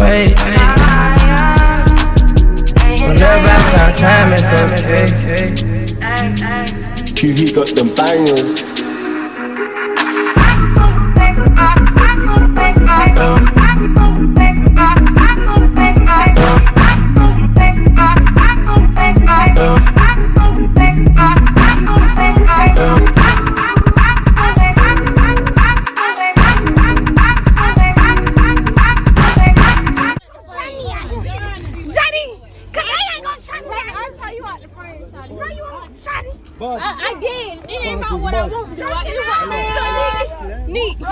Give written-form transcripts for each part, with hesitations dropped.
Wait, whenever I found time, it's okay. QV got them bangers. I did. It ain't about what I want to do. Neat. It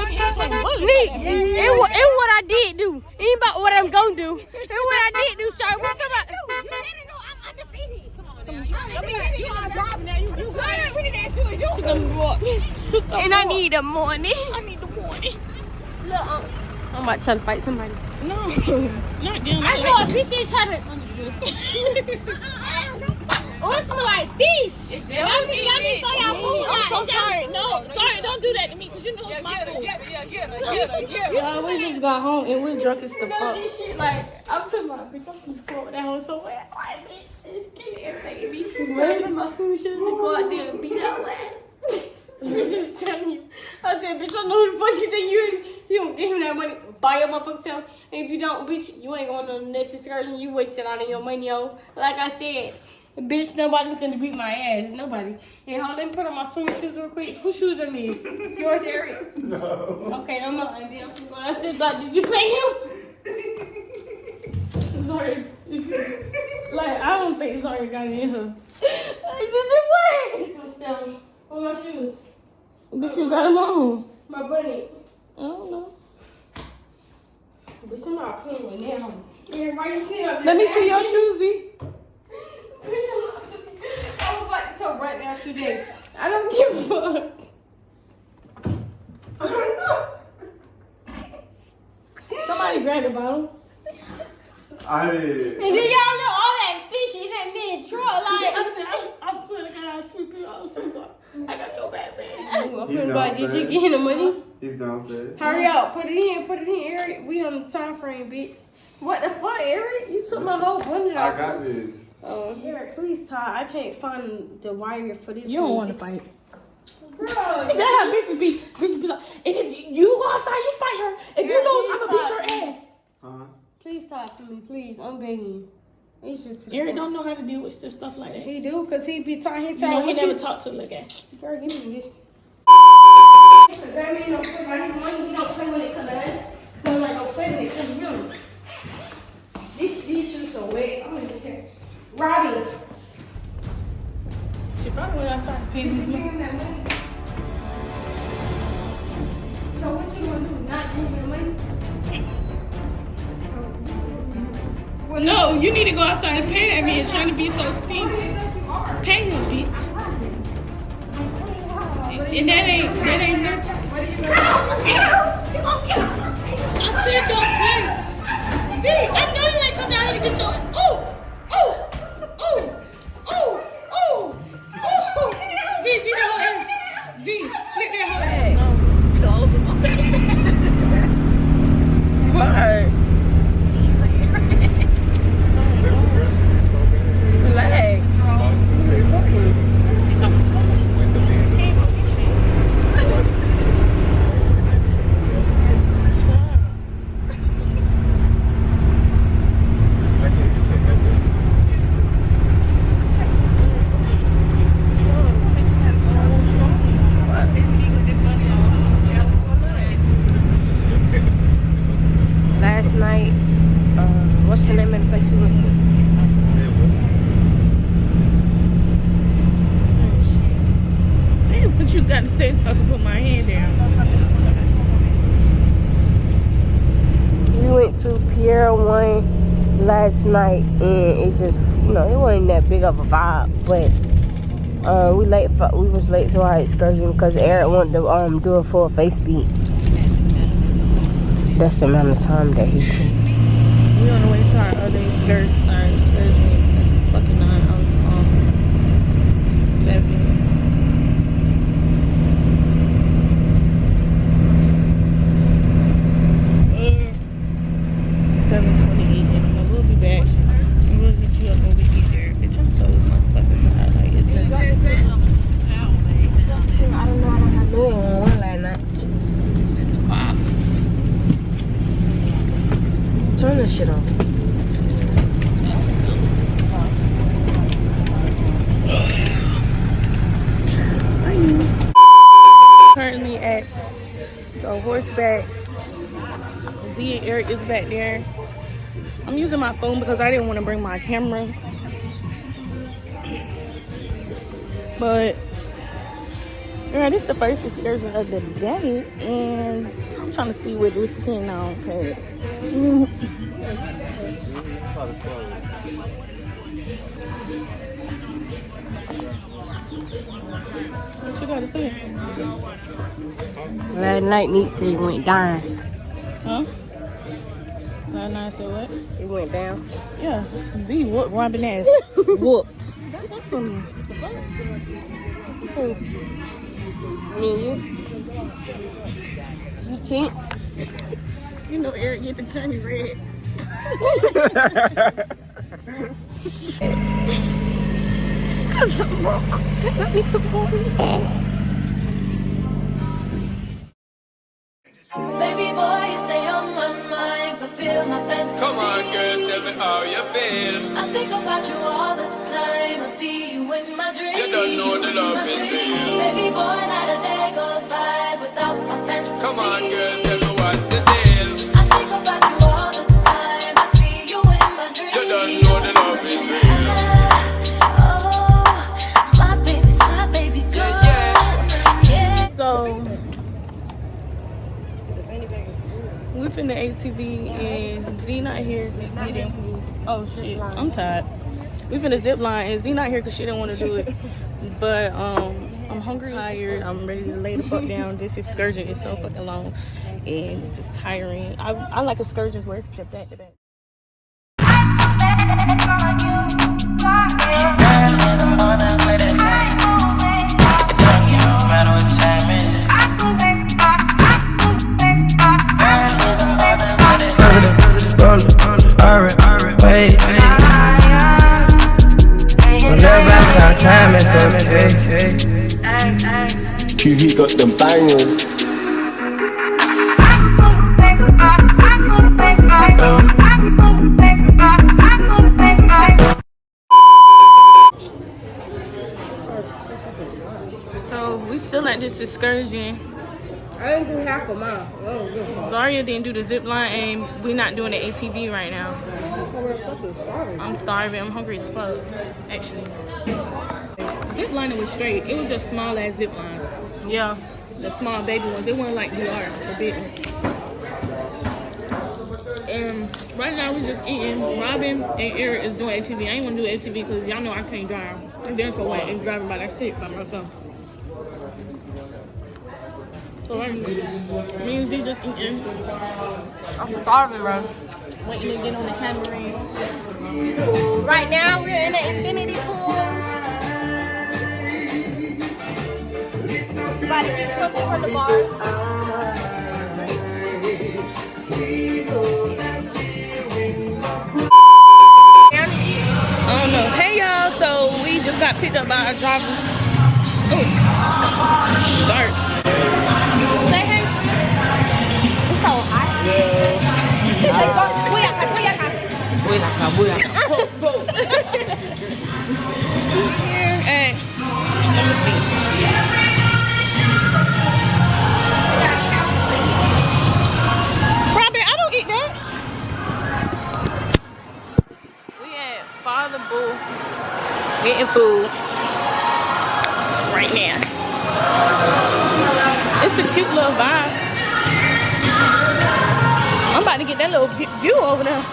what I did do. It ain't about what I'm gonna do. It's what I did do, sorry. What's about? You didn't know I'm undefeated. Come on now. You are driving now. You good. We need to ask you as you. And I need the money. I need the money. Look, I'm about to try to fight somebody. No, not them. I know a bitch is trying to. Oh, it smell like fish. Y'all need to throw y'all food out. I'm so sorry. No, sorry, don't do that to me because you know it's my food. Yeah, we just got home and we're drunk as the fuck. This shit, like, I'm talking about, bitch, I'm gonna scroll down so bad. Why, bitch, it's getting everything. Right? My school shouldn't go out there and beat out ass. I'm telling you. I said, bitch, I know who the fuck you think you don't give him that money. Buy your motherfucking self. And if you don't, bitch, you ain't going on the next excursion. You wasted all of your money, yo. Like I said. Bitch, nobody's gonna beat my ass. Nobody. And hold, let me put on my swimming shoes real quick. Whose shoes them is? Yours, Eric? No. Okay, no more. I still thought, did you play him? Sorry. Like, I don't think Sorry got in her. Did you play? Where my shoes? Bitch, you got them on. My bunny. I don't know. Bitch, I'm not playing with now. Yeah, why you see her? Let me see your shoesy. I'm about to tell right now today. I don't give a fuck. Somebody grabbed the bottle. I did. And then y'all know all that fish in that man truck. Like, I said, I'm putting a guy sleeping. I'm so sorry. I got your bad man. Did you get him the money? He's downstairs. Hurry up. Put it in, Eric. We on the time frame, bitch. What the fuck, Eric? You took my whole bundle out. I got this. Oh, Eric, please, Todd. I can't find the wire for this. You don't want to fight. Bro, That's how bitches be like, and if you go outside, you fight her. If you lose, I'm gonna beat your ass. Please talk to me, please. I'm begging you. Eric don't know how to deal with this stuff like that. He do, cause he be talking. He say, he never talk to look at. Girl, give me this. That man don't play by his money. He don't play when it comes to us. So I'm like, don't play when it comes to him. These shoes so wet. I don't even care. Robbie. She probably went outside and paid his money. That money. So what you gonna do? Not give him the money? Well, no, you need to go outside and pay that man trying to be so stingy. What do you think you are? Pay him, bitch. And that ain't nothing. What are you gonna do? I said don't play. See, I know you ain't come down here to get your. Z, beat that whole ass. Z, flick that whole ass. What? Relax. Last night, what's the name of the place we went to? Damn, what you got to say so I can put my hand down? We went to Pier 1 last night, and it just, it wasn't that big of a vibe, but we was late to our excursion because Eric wanted to do a full face beat. That's the amount of time that he took. We on the way to our other excursion. It's fucking 9 hours. 7. 7:28, and we'll be back. And we'll get you up when we get there. Bitch, I'm so motherfucking tired. Like, it's been... I don't know. I knew it on one last night. Turn this shit off. Currently at the Horseback. Z and Eric is back there. I'm using my phone because I didn't want to bring my camera. But yeah, this is the first excursion of the day, and I'm trying to see where this can on pass. What you gotta say? Last night, Neat said it went down. Huh? Last night I said what? It went down. Yeah. Z whooped Robin ass. Whooped. That's for me. Who? Me and you. You tense? You know Eric get the turning red. Cause I'm broke. Let me the Baby boy, you stay on my mind, fulfill my fantasy. Come on, girl, tell me how you feel. I think about you all the time. I see you in my dreams. You don't know the love is real. Baby boy, not a day goes by without my fantasy. Come on, girl, tell me what's the deal. I think about you all the time. I see you in my dreams. You don't know the love is real. Oh, my baby's girl. Yeah. So we finna ATV and Z not here. Z didn't. Oh shit, I'm tired. We finna zip line and Z not here because she didn't want to do it. But I'm hungry, tired. I'm ready to lay the fuck down. This excursion is so fucking long and just tiring. I like excursions where it's just back to back. Time is okay. QV got them bangers. So we still at this excursion. I didn't do half a mile. Zaria didn't do the zip line and we're not doing the ATV right now. I'm starving. I'm hungry as fuck, actually. Zip lining was straight. It was just small ass zip lines. Yeah. The small baby ones. They weren't like DR, the big ones. And right now we just eating. Robin and Eric is doing ATV. I ain't want to do ATV because y'all know I can't drive. I'm there for what? And driving by that shit by myself. So me and Z just eating. I'm starving, bro. Waiting to get on the catamaran. Right now, we're in the infinity pool. About to get something from the bar. I don't know. Hey y'all, so we just got picked up by our driver. Oh, dark. Say hey. It's so hot. He's like, booyaka. Here at, let me see. Robin, I don't eat that. We at Father Bull getting food right now. It's a cute little vibe. I'm about to get that little view over there.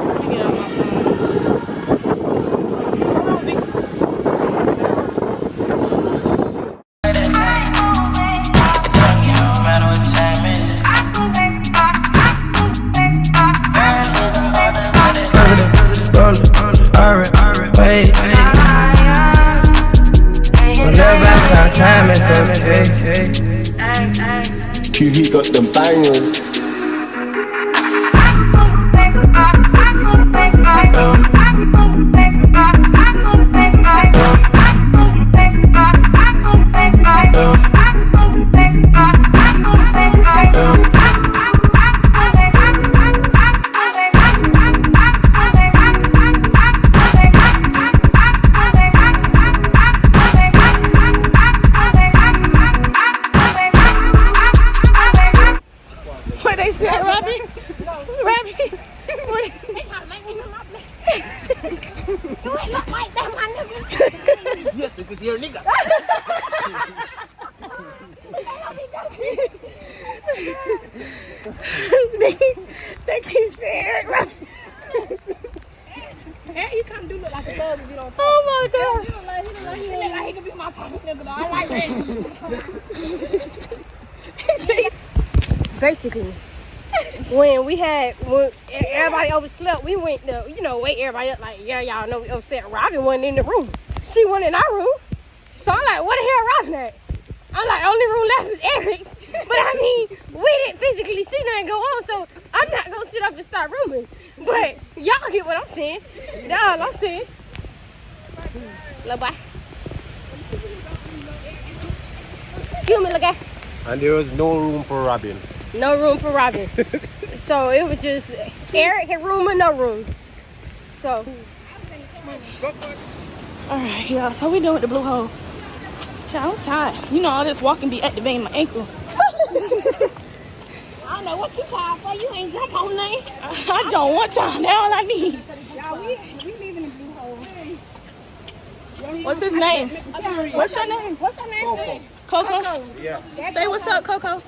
Let me get out my phone. Hold on, Z. Time is okay. QV got them bangers. What they said, Robbie? Robbie? They trying to make me look like that. You ain't look like that, my nigga. Yes, it's your nigga. They keep saying Eric Robbie. Eric, you come do look like a thug if you don't. Oh my God. He look like he could be my type of nigga though. I like that. Basically, when everybody overslept, we went to, wake everybody up like, yeah, y'all know we upset. Robin wasn't in the room. She wasn't in our room. So I'm like, where the hell Robin at? I'm like, only room left is Eric's. But I mean, we didn't physically see nothing go on, so I'm not gonna sit up and start rooming. But y'all get what I'm saying. That's all I'm saying. Love, bye. Excuse me, look at. And there was no room for Robin. No room for Robin. So it was just Eric had room or no room. So. Alright, y'all. So we doing with the blue hole. Child, I'm tired. You know, all this walking be activating my ankle. I don't know what you tired for. You ain't jump on nothing. I don't want time. That's all I need. Y'all, we leaving the blue hole. What's his name? What's your name? What's your name? Coco? Yeah. Say what's up, Coco.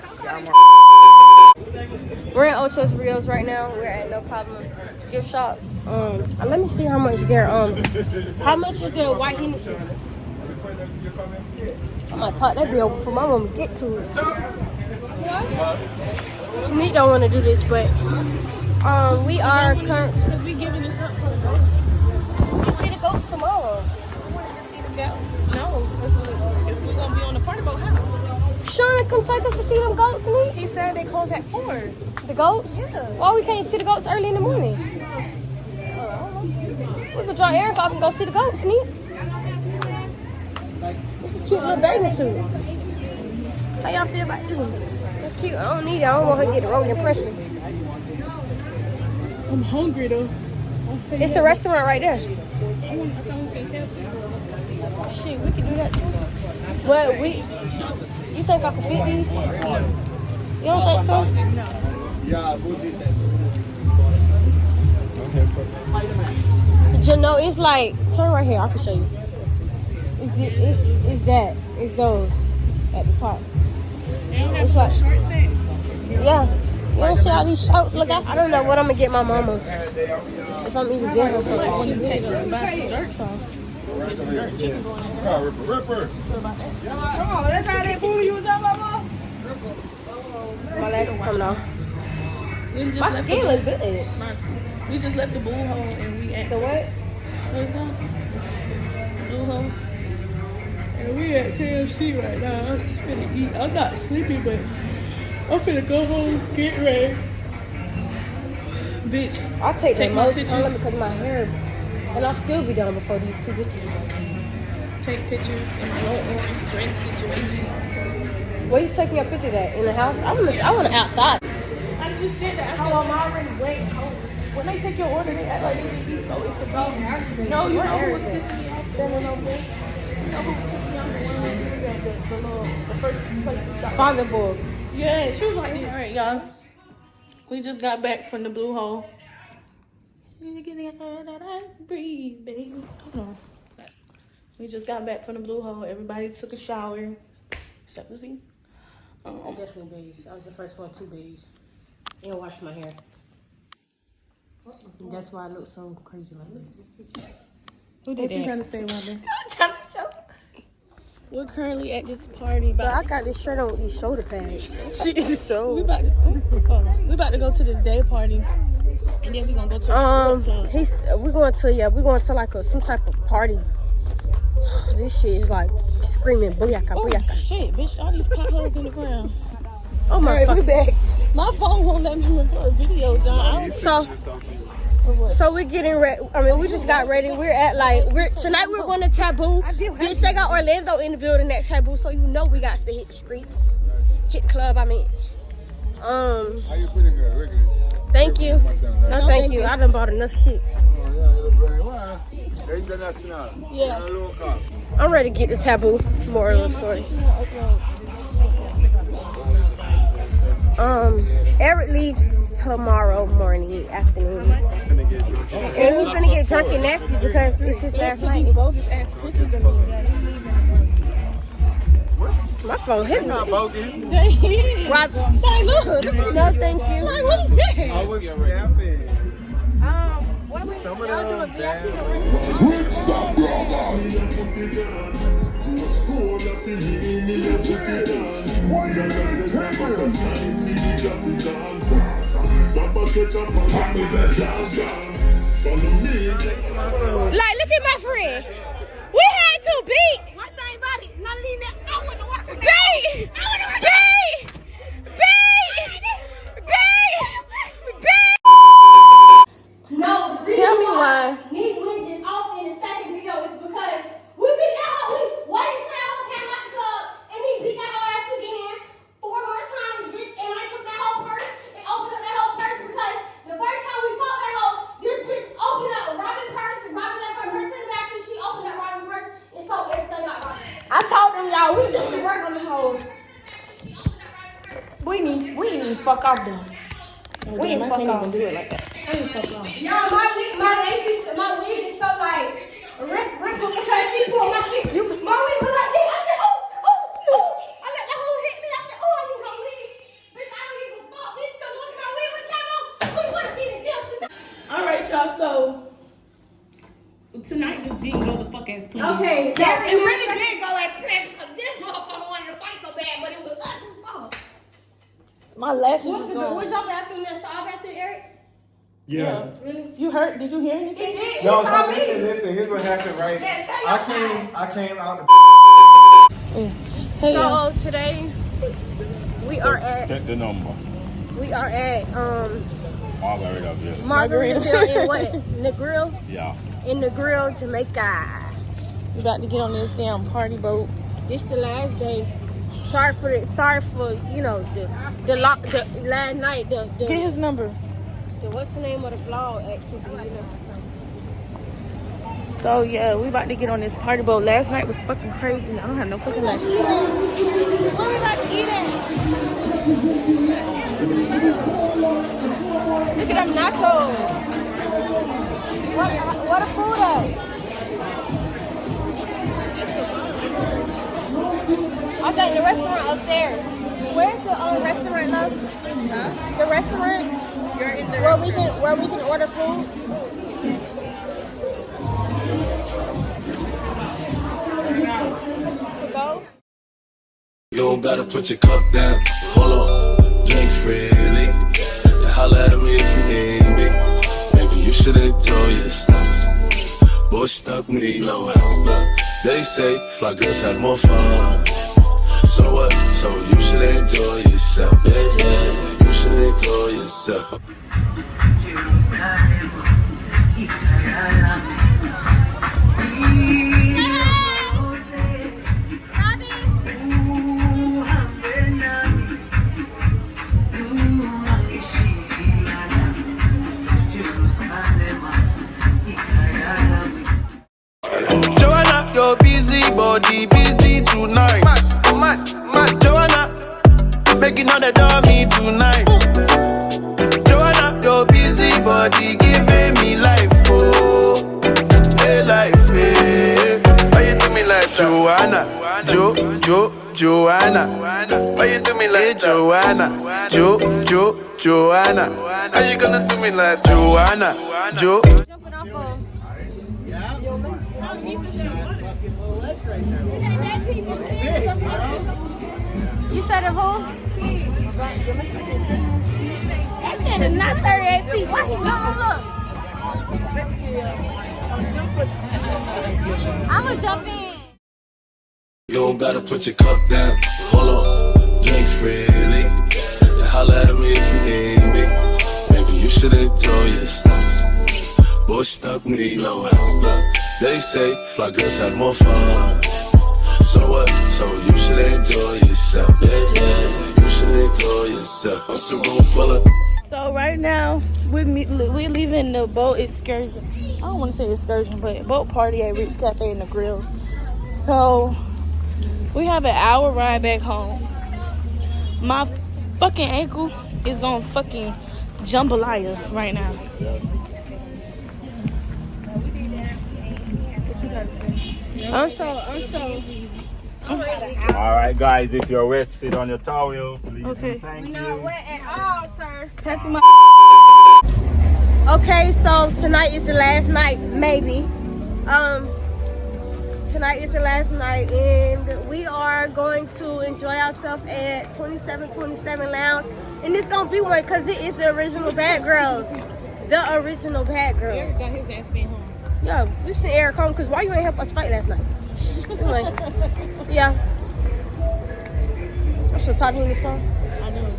We're at Ocho's Rios right now. We're at No Problem gift shop. Let me see how much how much is their white Hennessy? I'm gonna talk that bill before my mama get to it. Nick don't want to do this, but we are Because we giving this up for the goats. You see the goats tomorrow. See the goats? No. If we're going to be on the party boat, how? Shauna, come take us to see them goats, Nick. He said they close at 4. The goats? Yeah. Why we can't see the goats early in the morning? We could draw Eric off and go see the goats, Nick. This is a cute little bathing suit. How y'all feel about this? That's cute. I don't need it. I don't want her to get the wrong impression. I'm hungry, though. It's a restaurant right there. I thought we was going to cancel. Shit, we can do that too. Well, you think I can fit these? You don't think so? No, it's like, turn right here, I can show you. It's those at the top. It's like, yeah. You don't see all these shorts, look at? I don't know what I'm gonna get my mama. If I'm eating dinner or something. She take her buy some jerks on. Get some jerk chicken going on. That's how that booty you was talking about? My lashes coming off. My skin looks good. We just left the blue hole and we at The what? what's that? Blue hole. And we at KFC right now. I'm finna eat. I'm not sleepy, but I'm finna go home, get ready. Bitch, I'll take the most pictures. time because my hair, and I'll still be done before these two bitches. Take pictures in my little orange dress situation. Where you taking your pictures at? In the house? I want it outside. I just said that. I said, I'm already waiting. when they take your order, they act like they just be so inconvenient. No, you know who was pissing me off standing over there? You know who was pissing me off? The one who was at the first place we stopped. Vanderburg. Yeah, she was like this. All right, y'all. We just got back from the blue hole. Breathe, baby. Hold on. We just got back from the blue hole. Everybody took a shower. Except for Z. Definitely bees. I was the first one to bees. And wash my hair. That's why I look so crazy like this. Who did You that? gotta stay one day. I'm trying to show. We're currently at this party. But I got this shirt on with these shoulder pads. Shit is We so. about to go to this day party, and then we gonna go to a strip club. We're going to like some type of party. This shit is like screaming booyaka, Oh booyaka. shit, bitch! All these potholes in the ground. Oh my We fuck. back. My phone won't let me record videos, y'all. So we're getting ready. I mean, we just got ready. We're at tonight we're going to Taboo. Bitch, they got Orlando in the building at Taboo, so you know we got to hit the street. Hit club, I mean. How you feeling, girl? Regular. Thank you. No, thank you. I done bought enough shit. Oh, yeah, you're very well. International. Yeah. Local. I'm ready to get to Taboo. Moral of the story. Eric leaves tomorrow morning, afternoon. And he's gonna get drunk and nasty because it's his last night. Bogus ass pictures of me. My phone hit me. Not bogus. They is. Rob, Like, look. no, thank you. Like, what is that? I was snapping. What was Some of them bad. Like, look at my friend. We had to beat. One thing about it, none of these I want to work with beat. No, Tell me why. These wings is off in the second video is because we beat that hoe. What is that hoe came out the club and he beat that hoe ass again 4 more times, bitch. And I took that whole purse and opened up that whole purse because the first time we fought that hoe, this bitch opened up Robin's purse and Robin left her purse in the back and she opened up Robin's purse and stole everything out of Robin. I told them y'all we did some work on them hoes. We ain't even fuck off them. We ain't fuck off. Do it like that. Y'all, my wig is so like wrinkled because she pulled my shit. My wig was like this. I said, oh. I let that hoe hit me. I said, oh, you gonna leave? Bitch, I don't even fuck, bitch, because once my wig was came on, we would have been in jail tonight. All right, y'all. So tonight just didn't go the fuck as planned. Okay, yeah, it really did go as planned because this motherfucker wanted to fight so bad, but it was us who fought. My lashes What's is the gone. was your bathroom next to our bathroom, Eric? Yeah. Really? You heard? Did you hear anything? It did. No, It's on so me. listen. Here's what happened, right? Yeah, tell your I came out the Hey, y'all. So today we are at Check the number. Margaritaville. Margaritaville in what? Negril? Yeah. In Negril, Jamaica. We about to get on this damn party boat. This the last day. Sorry for you know the last night Get his number. the what's the name of the vlog activity, you know. So yeah, we about to get on this party boat. Last night was fucking crazy. I don't have no fucking lashes. What we about to eat at? Look at them nachos. What a food at? I think the restaurant upstairs. Where's the restaurant, love? Huh? The restaurant? You're in the Where we can order food? To go? You don't gotta put your cup down. Hold on, drink freely. And holla at me if you need me. Maybe you should enjoy yourself. Boy, stuck me no help. They say fly girls have more fun. So what? So you should enjoy yourself. Yeah, you should enjoy yourself. Joanna, your busy body busy tonight. Mad, Joanna, making all the dummy tonight. Joanna, your busy body giving me life, oh, hey life, hey. Why you do me like Joanna, Joanna? Why you do me like Joanna, Joanna? How you gonna do me like Joanna, Jumping off on. You said it who? That shit is not 38 feet. Why he look. I'ma jump in. You don't gotta put your cup down. Hold on, drink freely. And holla at me if you need me. Maybe you should enjoy yourself. Boy, stuck need no help. They say fly girls have more fun. So what? So you should enjoy yourself. Yeah, you should enjoy yourself. What's the room full of? So right now, we're leaving the boat excursion. I don't want to say excursion, but boat party at Rick's Cafe and the Grill. So we have an hour ride back home. My fucking ankle is on fucking jambalaya right now. I'm so. Alright guys, if you're wet, sit on your towel, please. Okay. Thank you. Not wet at all, sir. Pass me my. Okay, so tonight is the last night, maybe. Tonight is the last night, and we are going to enjoy ourselves at 2727 Lounge. And it's gonna be one because it is the original Bad Girls. The original Bad Girls. Eric got his ass sent home. Yeah, we sent Eric home because why you ain't help us fight last night? Anyway, yeah. I should talk to him this song. I know.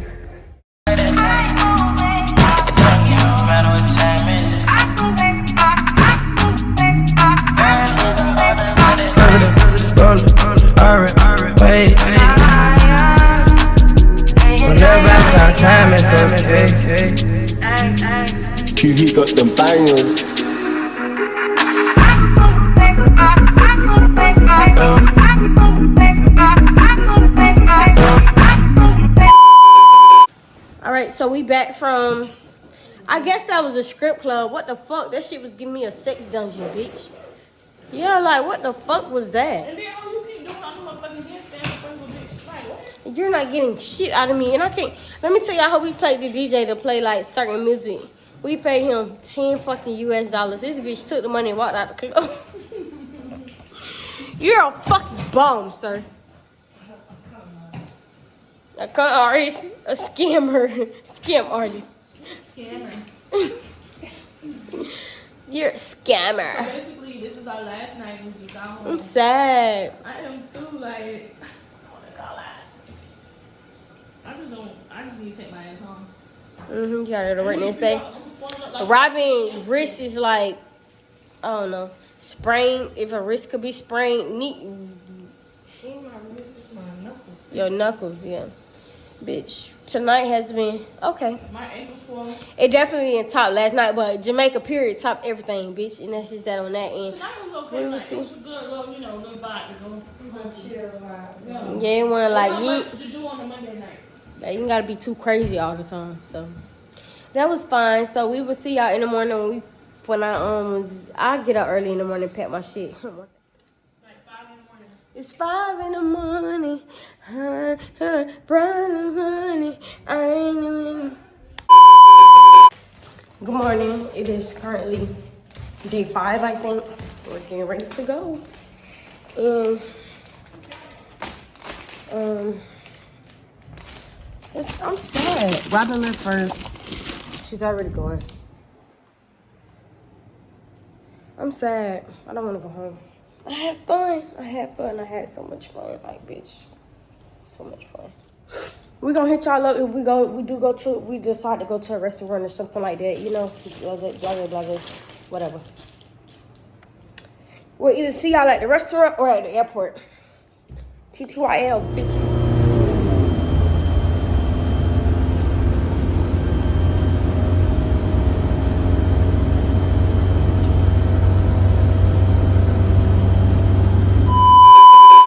Whenever I got time, it's okay. QV got them bangers. Alright, so we back from, I guess that was a strip club. What the fuck? That shit was giving me a sex dungeon, bitch. Yeah, like, what the fuck was that? And then all you keep doing, I'm motherfucking handstand in front of a bitch. Like, what? You're not getting shit out of me. And I can't, let me tell y'all how we played the DJ to play, like, certain music. We paid him $10 fucking US. This bitch took the money and walked out the club. You're a fucking bum, sir. A con artist, a scammer, scam artist. Scammer. You're a scammer. So basically, this is our last night in just got home. I'm sad. I am too, like, I don't want to call out. I just need to take my ass home. You gotta go to work next day. Robbing wrist is like, I don't know, sprain. If a wrist could be sprained, your knuckles, yeah. Bitch, tonight has been okay. My ankle's swollen. It definitely didn't top last night, but Jamaica period topped everything, bitch, and that's just that on that end. Tonight was okay. We will Like, see. it was a good little, little vibe to go. Yeah, it wasn't like Not you. much to do on a Monday night. Like, you ain't gotta be too crazy all the time. So that was fine. So we will see y'all in the morning when I get up early in the morning and pack my shit. Like 5 in the morning. It's 5 in the morning. Bright honey. I ain't even. Good morning. It is currently day 5, I think. We're getting ready to go. I'm sad. Robin left first. She's already going. I'm sad. I don't want to go home. I had fun. I had so much fun. Like, bitch. So much fun. We're going to hit y'all up if we decide to go to a restaurant or something like that. You know, blah, blah, blah, blah, whatever. We'll either see y'all at the restaurant or at the airport. TTYL, bitch.